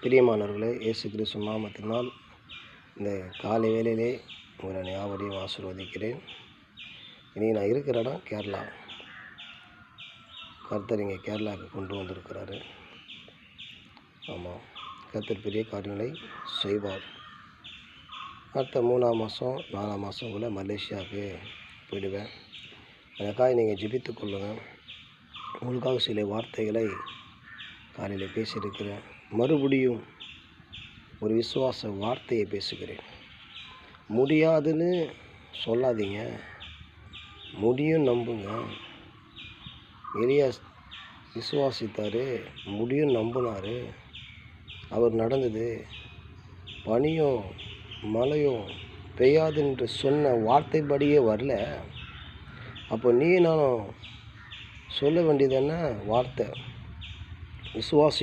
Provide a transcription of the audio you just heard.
பிரியமானவர்களே, இயேசு கிறிஸ்து நாமத்தினால் இந்த காலை வேளையிலே உங்களை யாவரையும் ஆசீர்வதிக்கிறேன். இன்றைக்கி நான் இருக்கிற இடம் கேரளா. கர்த்தர் இங்கே கேரளாவுக்கு கொண்டு வந்திருக்கிறாரு. ஆமாம், கர்த்தர் பெரிய காரியங்களை செய்வார். அடுத்த 3ஆம் மாதம் 4ஆம் மாதம் மலேசியாவுக்கு போயிடுவேன். அதுக்காக நீங்கள் ஜெபித்து கொள்ளுங்கள். உங்களுக்காக சில வார்த்தைகளை காலையில் பேசியிருக்கிறேன். மறுபடியும் ஒரு விசுவாச வார்த்தையை பேசுகிறேன். முடியாதுன்னு சொல்லாதீங்க, முடியும் நம்புங்க. எலியா விசுவாசித்தார், முடியும் நம்பினார். அவர் நடந்தது. பனியும் மழையும் பெய்யாதுன்று சொன்ன வார்த்தைப்படியே வரல. அப்போ நீ நானும் சொல்ல வேண்டியது என்ன? வார்த்தை விசுவாசி